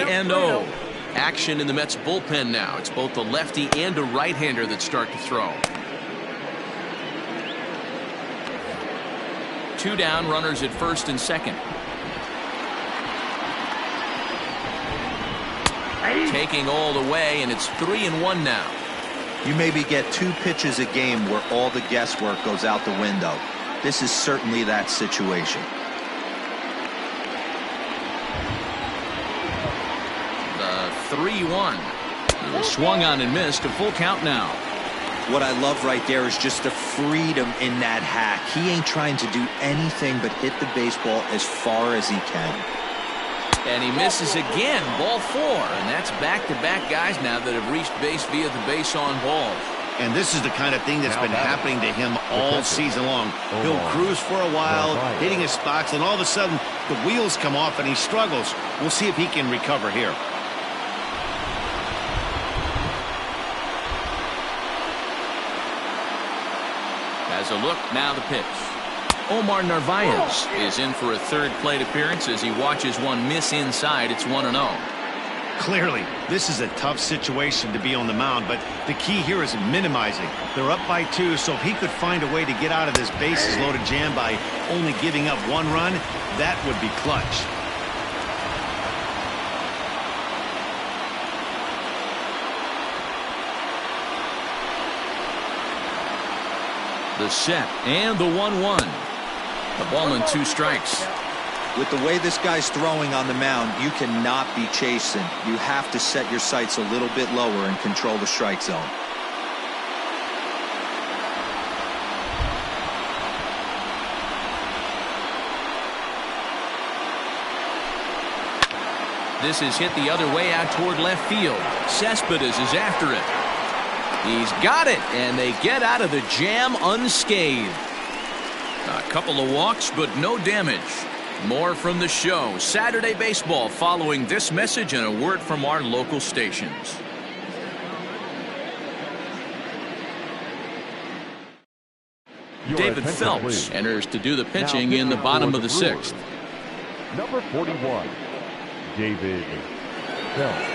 3-0. Action in the Mets bullpen now. It's both a lefty and a right-hander that start to throw. 2 down, runners at first and second. Taking all the way, and it's 3-1 now. You maybe get 2 pitches a game where all the guesswork goes out the window. This is certainly that situation. The 3-1. He was swung on and missed. A full count now. What I love right there is just the freedom in that hack. He ain't trying to do anything but hit the baseball as far as he can. And he misses again. Ball 4. And that's back-to-back guys now that have reached base via the base on balls. And this is the kind of thing that's been happening to him all season long. He'll cruise for a while, hitting his spots, and all of a sudden the wheels come off and he struggles. We'll see if he can recover here. As a look, now the pitch. Omar Narvaez is in for a third plate appearance as he watches one miss inside. It's 1-0. Clearly, this is a tough situation to be on the mound, but the key here is minimizing. They're up by 2, so if he could find a way to get out of this bases-loaded jam by only giving up 1 run, that would be clutch. The set and the 1-1. The ball and 2 strikes. With the way this guy's throwing on the mound, you cannot be chasing. You have to set your sights a little bit lower and control the strike zone. This is hit the other way out toward left field. Cespedes is after it. He's got it, and they get out of the jam unscathed. A couple of walks, but no damage. More from the show. Saturday Baseball following this message and a word from our local stations. David Phelps enters to do the pitching in the bottom of the 6th. Number 41, David Phelps.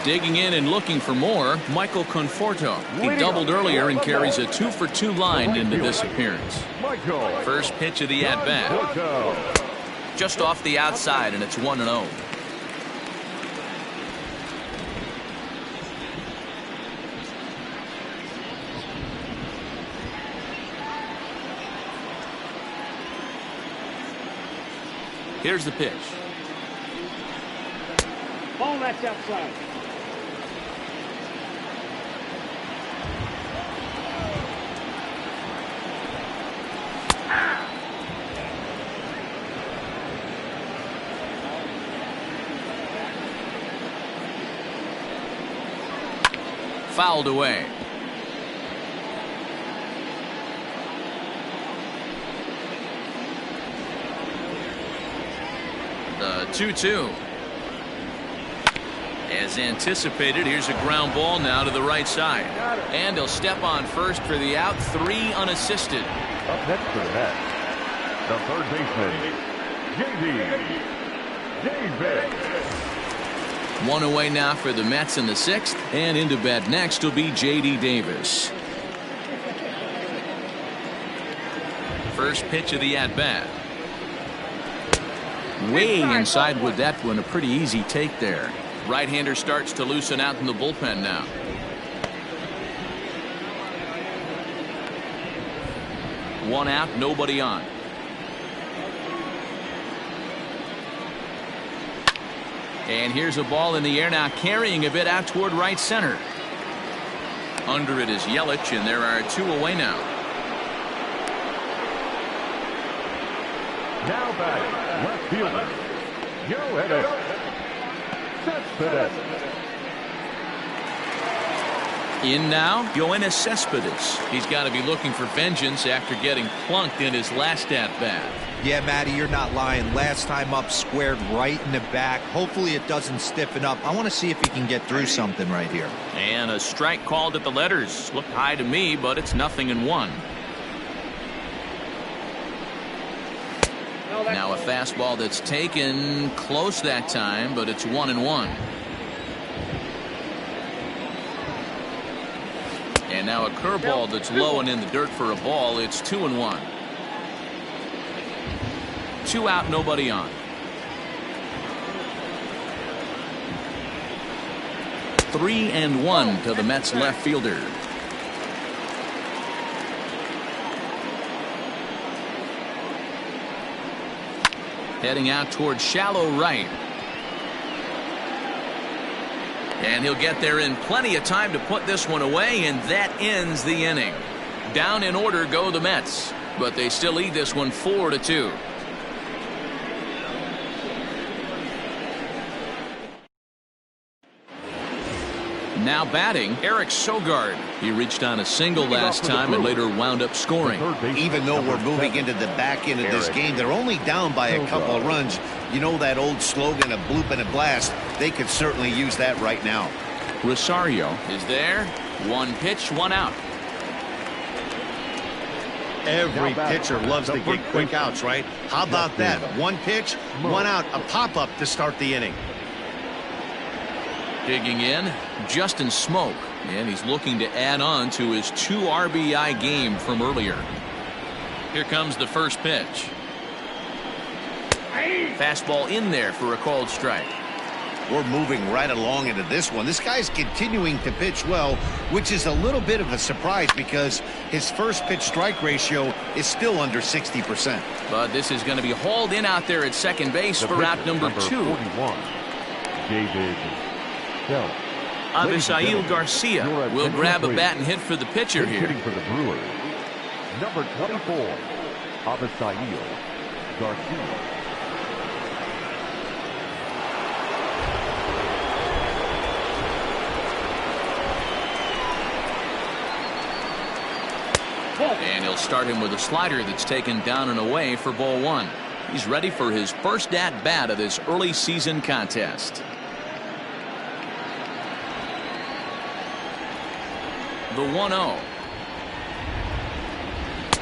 Digging in and looking for more, Michael Conforto. He doubled earlier and carries a 2-for-2 line into this appearance. First pitch of the at-bat. Just off the outside, and it's 1-0. Here's the pitch. Ball, that's outside. Fouled away. The 2-2. As anticipated, here's a ground ball now to the right side. And he'll step on first for the out. 3 unassisted. Up next for the Mets, the third baseman, J.D. Davis. 1 away now for the Mets in the 6th, and into bat next will be J.D. Davis. First pitch of the at-bat. Way inside with that one. A pretty easy take there. Right-hander starts to loosen out in the bullpen now. One out, nobody on. And here's a ball in the air now, carrying a bit out toward right center. Under it is Yelich, and there are 2 away now. Now back, left fielder, Cespedes. In now, Yoenis Cespedes. He's got to be looking for vengeance after getting plunked in his last at-bat. Yeah, Matty, you're not lying. Last time up, squared right in the back. Hopefully it doesn't stiffen up. I want to see if he can get through something right here. And a strike called at the letters. Looked high to me, but it's 0-1. Now a fastball that's taken close that time, but it's 1-1. And now a curveball that's low and in the dirt for a ball. It's 2-1. 2 out, nobody on. 3-1 to the Mets left fielder. Heading out towards shallow right. And he'll get there in plenty of time to put this one away, and that ends the inning. Down in order go the Mets, but they still lead this one 4-2. Now batting, Eric Sogard. He reached on a single last time and later wound up scoring. Even though we're moving into the back end of this game, they're only down by a couple of runs. You know that old slogan, a bloop and a blast. They could certainly use that right now. Rosario is there. 1 pitch, 1 out. Every pitcher loves to get quick outs, right? How about that? 1 pitch, 1 out, a pop-up to start the inning. Digging in, Justin Smoke, and he's looking to add on to his 2 RBI game from earlier. Here comes the first pitch. Fastball in there for a called strike. We're moving right along into this one. This guy's continuing to pitch well, which is a little bit of a surprise because his first pitch strike ratio is still under 60%. But this is going to be hauled in out there at second base for out number 2. 41, David. Avisail Garcia will grab a bat and hit for the pitcher here. Hitting for the Brewers, number 24, Avisail Garcia. And he'll start him with a slider that's taken down and away for ball 1. He's ready for his first at bat of this early season contest. The 1-0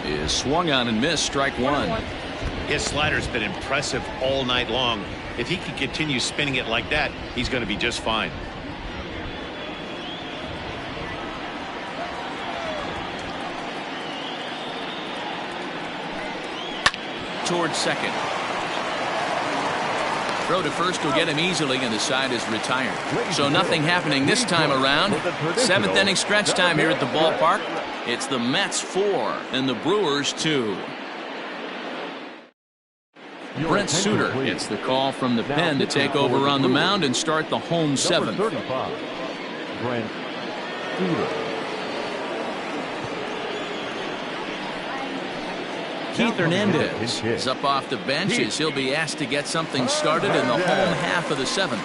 is swung on and missed, strike 1. His slider's been impressive all night long. If he can continue spinning it like that, he's going to be just fine. Towards second. Throw to first will get him easily, and the side is retired. So nothing happening this time around. 7th inning stretch time here at the ballpark. It's the Mets 4 and the Brewers 2. Brent Suter gets the call from the pen to take over on the mound and start the home 7th. Brent Suter. Keith Hernandez is up off the bench as he'll be asked to get something started in the home half of the 7th.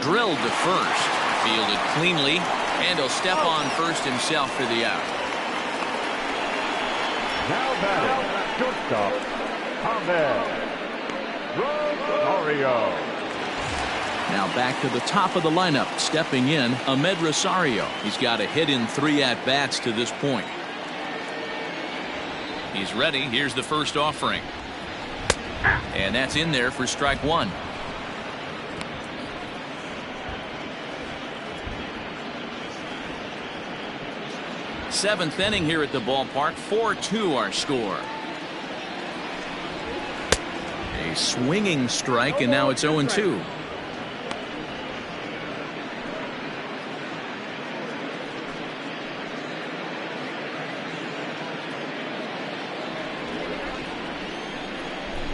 Drilled to first, fielded cleanly, and he'll step on first himself for the out. Now batting, shortstop, Rosario. Now back to the top of the lineup, stepping in, Ahmed Rosario. He's got a hit in 3 at-bats to this point. He's ready. Here's the first offering. And that's in there for strike 1. Seventh inning here at the ballpark. 4-2 our score. A swinging strike, and now it's 0-2.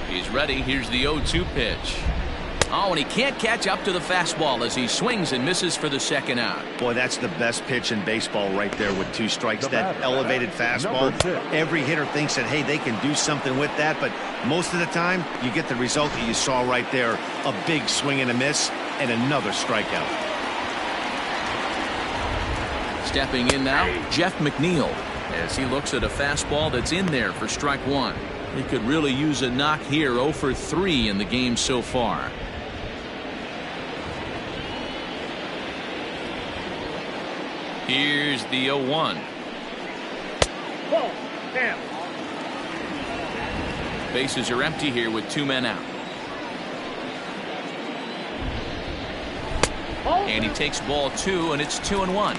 He's ready. Here's the 0-2 pitch. Oh, and he can't catch up to the fastball as he swings and misses for the second out. Boy, that's the best pitch in baseball right there with 2 strikes. That elevated fastball. Every hitter thinks that, hey, they can do something with that, but most of the time you get the result that you saw right there. A big swing and a miss and another strikeout. Stepping in now, Jeff McNeil, as he looks at a fastball that's in there for strike 1. He could really use a knock here. 0 for 3 in the game so far. Here's the 0-1. Ball. Down. Bases are empty here with 2 men out. And he takes ball 2, and it's 2-1.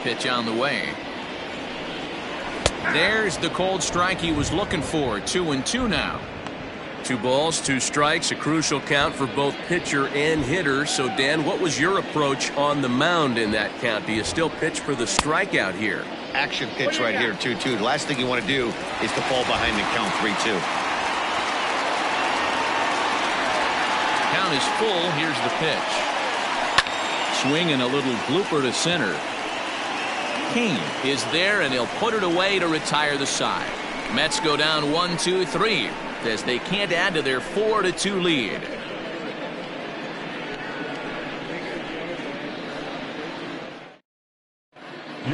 Pitch on the way. There's the cold strike he was looking for. 2-2 now. 2 balls, 2 strikes, a crucial count for both pitcher and hitter. So, Dan, what was your approach on the mound in that count? Do you still pitch for the strikeout here? Action pitch right here, 2-2. The last thing you want to do is to fall behind and count 3-2. Count is full. Here's the pitch. Swing and a little blooper to center. Kane is there, and he'll put it away to retire the side. Mets go down 1-2-3 as they can't add to their 4-2 lead.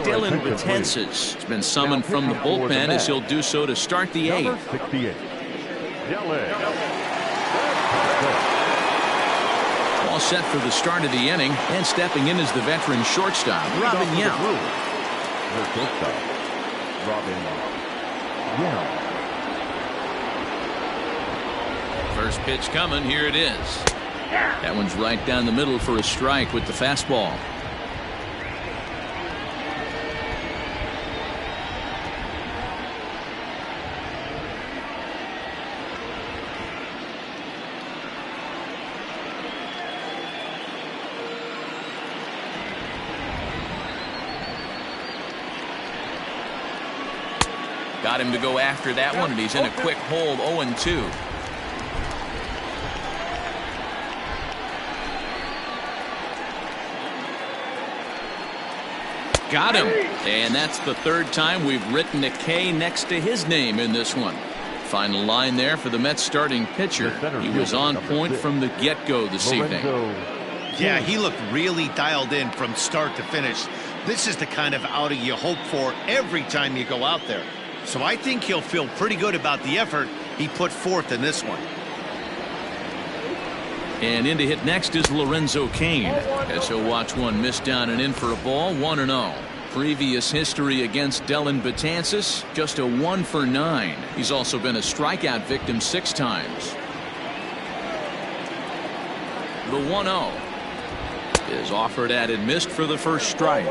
Dylan Betances has been summoned from the bullpen as he'll do so to start the 8th. 68. All set for the start of the inning, and stepping in is the veteran shortstop, Robin Yount. First pitch coming. Here it is. That one's right down the middle for a strike with the fastball. Got him to go after that one, and he's in a quick hold. 0-2. Got him. And that's the 3rd time we've written a K next to his name in this one. Final line there for the Mets starting pitcher. He was on point from the get-go this evening. Yeah, he looked really dialed in from start to finish. This is the kind of outing you hope for every time you go out there. So I think he'll feel pretty good about the effort he put forth in this one. And in to hit next is Lorenzo Cain, as he'll watch one miss down and in for a ball. 1-0. Previous history against Dylan Betances, just a 1 for 9. He's also been a strikeout victim 6 times. The 1-0 is offered at and missed for the first strike.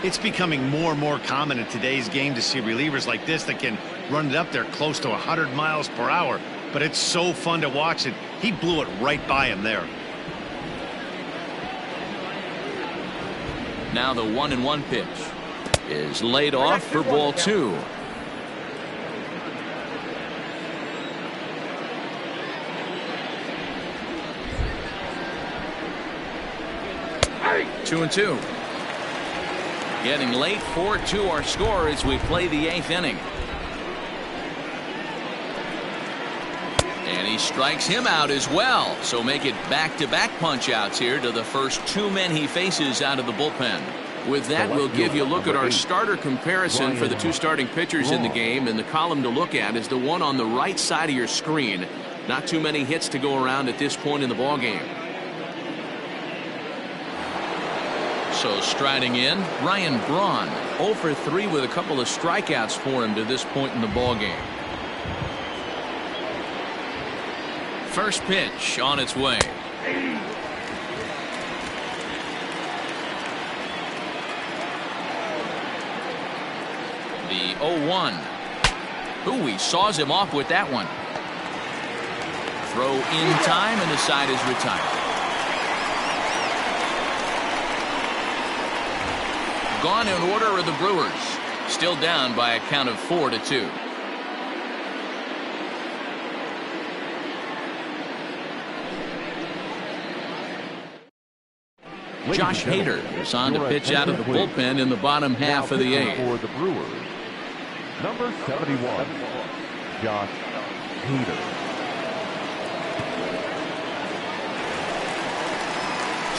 It's becoming more and more common in today's game to see relievers like this that can run it up there close to 100 miles per hour. But it's so fun to watch it. He blew it right by him there. Now the 1-1 pitch is laid off for ball 2. Two and 2. Getting late. 4-2 our score as we play the 8th inning. And he strikes him out as well. So make it back-to-back punch-outs here to the first 2 men he faces out of the bullpen. With that, we'll give you a look at our starter comparison for the 2 starting pitchers in the game. And the column to look at is the one on the right side of your screen. Not too many hits to go around at this point in the ballgame. So striding in, Ryan Braun, 0 for 3 with a couple of strikeouts for him to this point in the ballgame. First pitch on its way. The 0-1. Ooh, he saws him off with that one. Throw in time, and the side is retired. Gone in order are the Brewers. Still down by a count of 4-2. Josh Hader is on to pitch out of the bullpen in the bottom half of the 8th. For the Brewers, number 71, Josh Hader.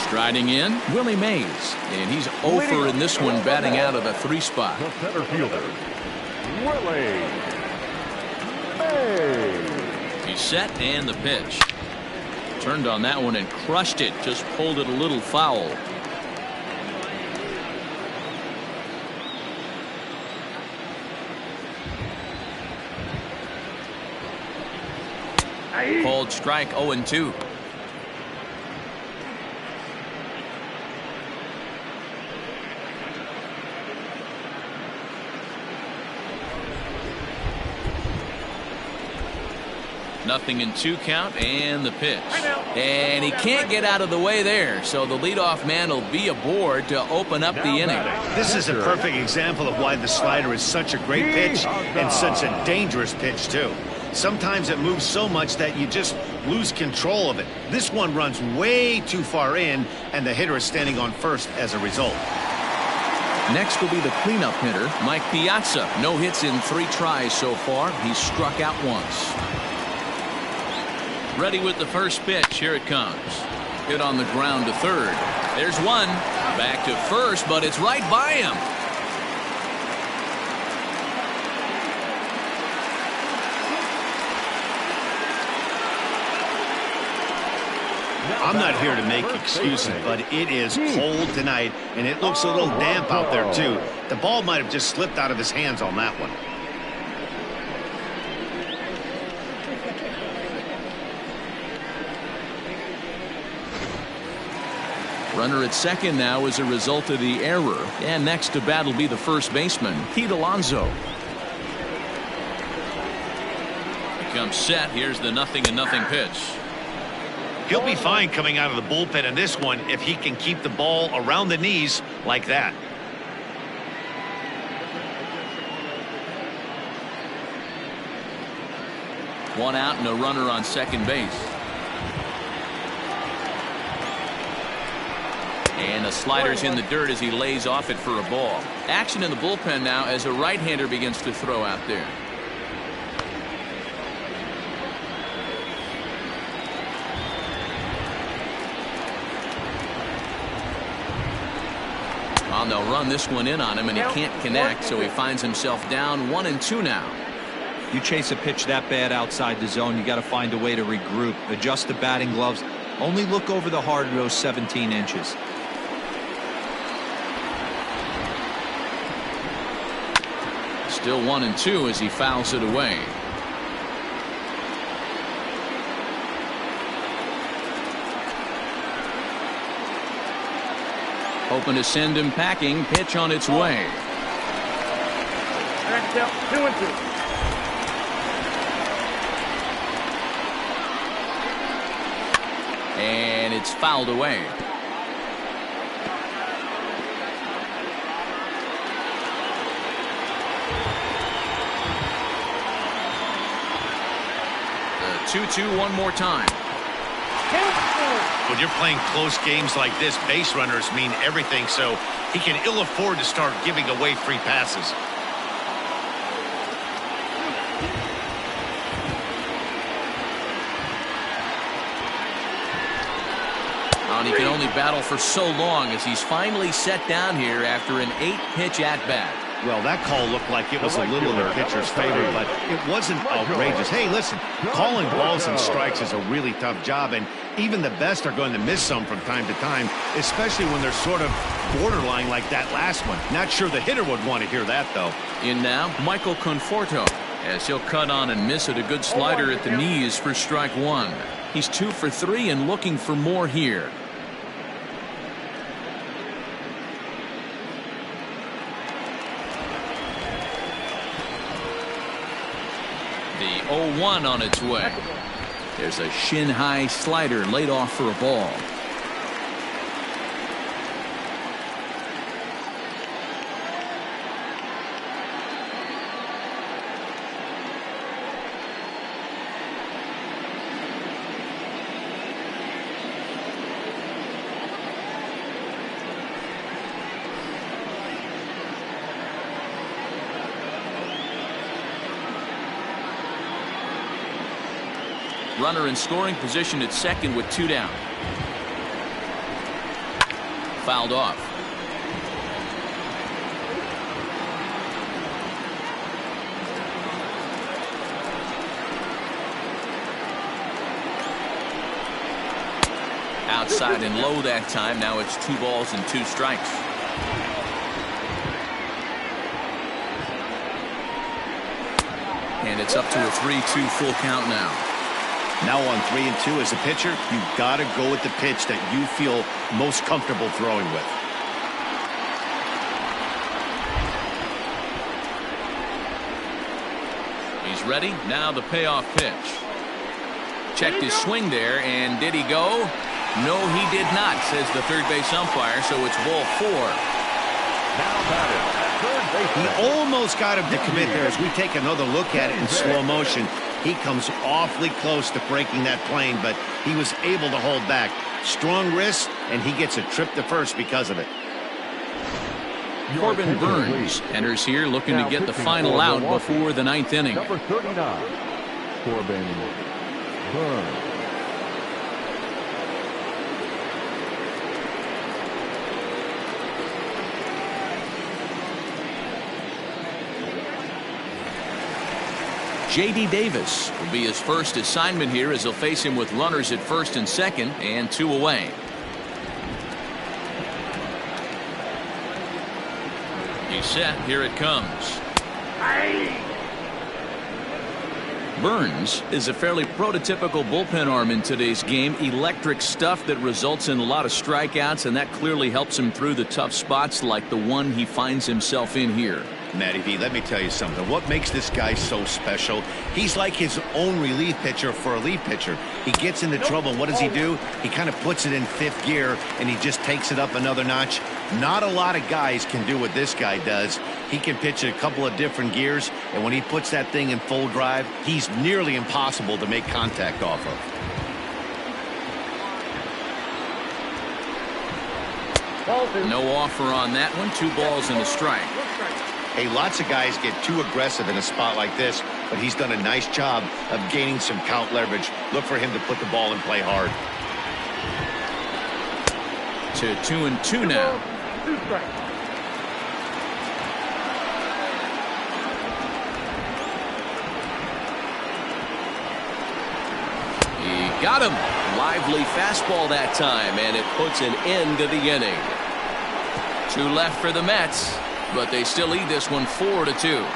Striding in, Willie Mays, and he's 0 for in this one, batting out of the 3 spot. The center fielder, Willie He's set and the pitch. Turned on that one and crushed it. Just pulled it a little foul. Called strike 0-2. Nothing in 2 count and the pitch. And he can't get out of the way there. So the leadoff man will be aboard to open up the inning. This is a perfect example of why the slider is such a great pitch and such a dangerous pitch too. Sometimes it moves so much that you just lose control of it. This one runs way too far in, and the hitter is standing on first as a result. Next will be the cleanup hitter, Mike Piazza. No hits in 3 tries so far. He's struck out once. Ready with the first pitch. Here it comes. Hit on the ground to third. There's one. Back to first, but it's right by him. I'm not here to make excuses, but it is cold tonight, and it looks a little damp out there, too. The ball might have just slipped out of his hands on that one. Runner at second now as a result of the error. And next to bat will be the first baseman, Pete Alonso. Becomes set. Here's the 0-0 pitch. He'll be fine coming out of the bullpen in this one if he can keep the ball around the knees like that. One out and a runner on second base. And the slider's in the dirt as he lays off it for a ball. Action in the bullpen now as a right-hander begins to throw out there. Well, they'll run this one in on him, and he can't connect, so he finds himself down 1-2 now. You chase a pitch that bad outside the zone, you got to find a way to regroup, adjust the batting gloves, only look over the hard row 17 inches. Still 1-2 as he fouls it away. Hoping to send him packing. Pitch on its way. 2-2. And it's fouled away. The 2-2 one more time. When you're playing close games like this, base runners mean everything, so he can ill afford to start giving away free passes. And he can only battle for so long as he's finally set down here after an 8-pitch at-bat. Well, that call looked like it was a little in the pitcher's favor, but it wasn't outrageous. Hey, listen, calling balls and strikes is a really tough job, and even the best are going to miss some from time to time, especially when they're sort of borderline like that last one. Not sure the hitter would want to hear that, though. In now, Michael Conforto, as he'll cut on and miss at a good slider at the knees for strike 1. He's 2 for 3 and looking for more here. The 0-1 on its way. There's a shin-high slider laid off for a ball. Runner in scoring position at second with 2 down. Fouled off. Outside and low that time. Now it's 2 balls and 2 strikes. And it's up to a 3-2 full count now. Now on 3-2 as a pitcher, you've got to go with the pitch that you feel most comfortable throwing with. He's ready. Now the payoff pitch. Checked his swing there, and did he go? No, he did not, says the third base umpire, so it's ball 4. Now batting at third base. He almost got him to commit there. As we take another look at it in slow motion, he comes awfully close to breaking that plane, but he was able to hold back. Strong wrist, and he gets a trip to first because of it. Corbin Burns enters here looking to get the final out before the 9th inning. Number 39, Corbin Burns. J.D. Davis will be his first assignment here as he'll face him with runners at first and second and 2 away. He's set. Here it comes. Burns is a fairly prototypical bullpen arm in today's game. Electric stuff that results in a lot of strikeouts, and that clearly helps him through the tough spots like the one he finds himself in here. Matty V, let me tell you something. What makes this guy so special? He's like his own relief pitcher for a relief pitcher. He gets into trouble, and what does he do? He kind of puts it in 5th gear, and he just takes it up another notch. Not a lot of guys can do what this guy does. He can pitch a couple of different gears, and when he puts that thing in full drive, he's nearly impossible to make contact off of. No offer on that one. 2 balls and a strike. Hey, lots of guys get too aggressive in a spot like this, but he's done a nice job of gaining some count leverage. Look for him to put the ball in play hard. To 2-2 now. 2 strikes. He got him. Lively fastball that time, and it puts an end to the inning. 2 left for the Mets, but they still lead this one 4-2.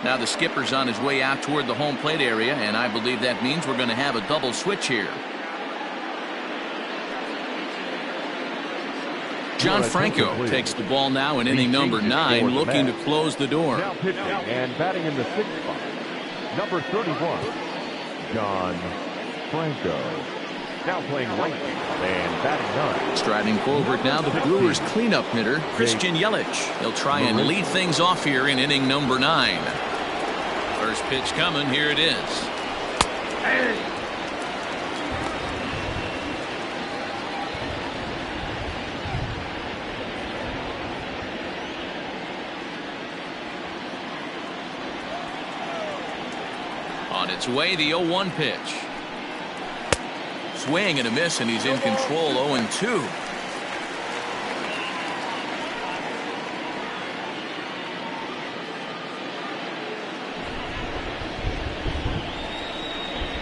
Now the skipper's on his way out toward the home plate area, and I believe that means we're going to have a double switch here. John Franco takes the ball now in inning number 9, looking to close the door. Now pitching and batting in the 6th spot, number 31, John Franco. Now playing right and batting 9. Striding forward now, the Brewers cleanup hitter, Christian Yelich. He'll try and lead things off here in inning number 9. First pitch coming. Here it is. On its way, the 0-1 pitch. Swing and a miss, and he's in control. 0-2.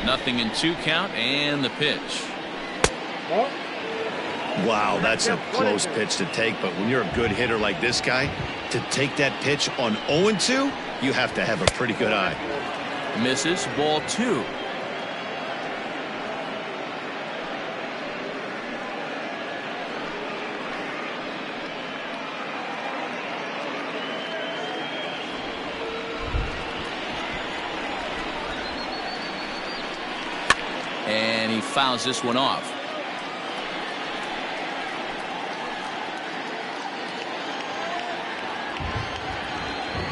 Nothing in 2 count, and the pitch. Wow, that's a close pitch to take, but when you're a good hitter like this guy, to take that pitch on 0-2, you have to have a pretty good eye. Misses. Ball 2. And he fouls this one off.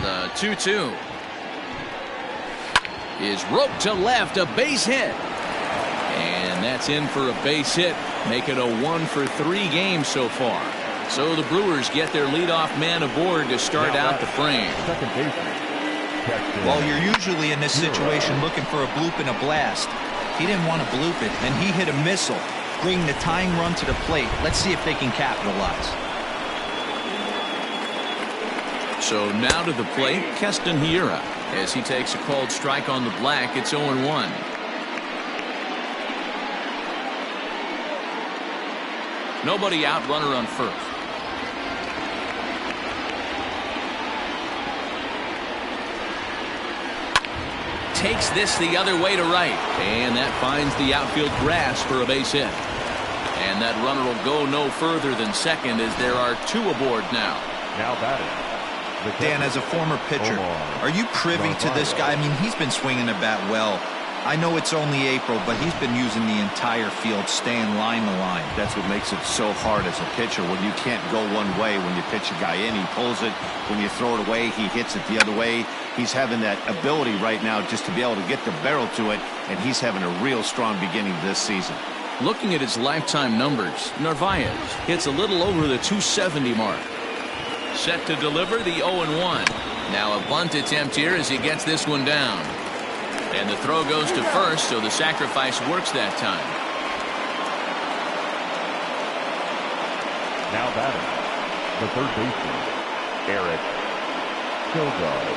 The 2-2 is roped to left, a base hit, and that's in for a base hit, make it a 1-for-3 game so far. So the Brewers get their leadoff man aboard to start out the frame. Second baseman. Well, you're usually in this situation looking for a bloop and a blast. He didn't want to bloop it, and he hit a missile, bringing the tying run to the plate. Let's see if they can capitalize. So now to the plate, Keston Hiura. As he takes a called strike on the black, it's 0-1. Nobody out, runner on first. Takes this the other way to right, and that finds the outfield grass for a base hit. And that runner will go no further than second as there are two aboard now. Now batting. Dan, as a former pitcher, are you privy to this guy? I mean, he's been swinging the bat well. I know it's only April, but he's been using the entire field, staying line to line. That's what makes it so hard as a pitcher when you can't go one way. When you pitch a guy in, he pulls it. When you throw it away, he hits it the other way. He's having that ability right now just to be able to get the barrel to it, and he's having a real strong beginning this season. Looking at his lifetime numbers, Narvaez hits a little over the 270 mark. Set to deliver the 0-1. Now a bunt attempt here as he gets this one down. And the throw goes to first, so the sacrifice works that time. Now batting. The third baseman, Eric Sogard.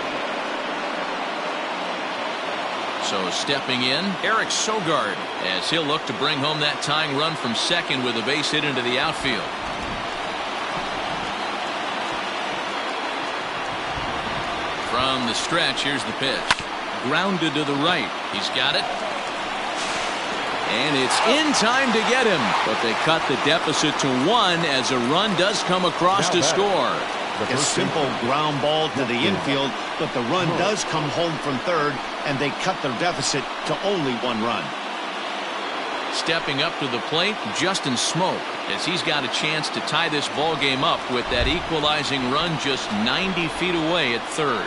So stepping in, Eric Sogard, as he'll look to bring home that tying run from second with a base hit into the outfield. From the stretch, here's the pitch. Grounded to the right. He's got it. And it's in time to get him. But they cut the deficit to 1 as a run does come across to score. A simple ground ball to the infield, but the run does come home from third, and they cut their deficit to only 1 run. Stepping up to the plate, Justin Smoak, as he's got a chance to tie this ball game up with that equalizing run just 90 feet away at third.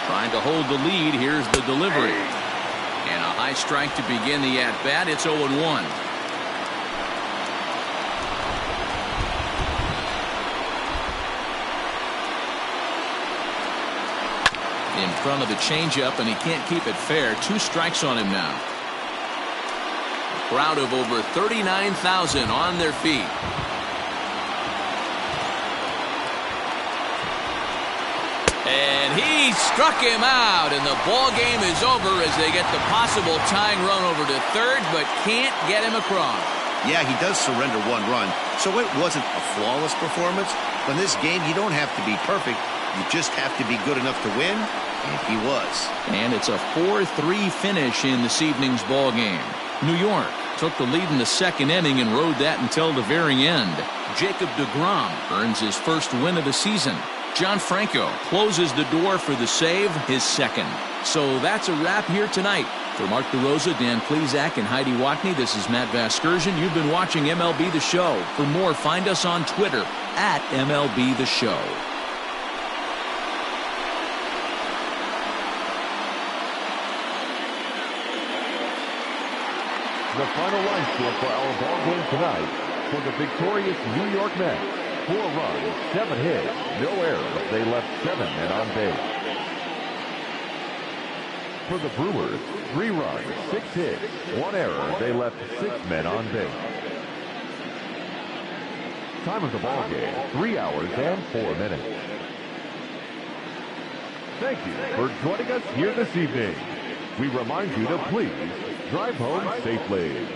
Trying to hold the lead. Here's the delivery. And a high strike to begin the at-bat. It's 0-1. In front of the changeup, and he can't keep it fair. 2 strikes on him now. A crowd of over 39,000 on their feet. And he struck him out, and the ball game is over as they get the possible tying run over to third, but can't get him across. Yeah, he does surrender 1 run, so it wasn't a flawless performance. But in this game, you don't have to be perfect. You just have to be good enough to win, and he was. And it's a 4-3 finish in this evening's ball game. New York took the lead in the second inning and rode that until the very end. Jacob deGrom earns his first win of the season. John Franco closes the door for the save, his second. So that's a wrap here tonight. For Mark DeRosa, Dan Plesac, and Heidi Watney, this is Matt Vasgersian. You've been watching MLB The Show. For more, find us on Twitter at MLB The Show. The final line score for our ball game tonight for the victorious New York Mets. 4 runs, 7 hits, no errors. They left 7 men on base. For the Brewers, 3 runs, 6 hits, 1 error. They left 6 men on base. Time of the ball game, 3 hours and 4 minutes. Thank you for joining us here this evening. We remind you to please drive home safely.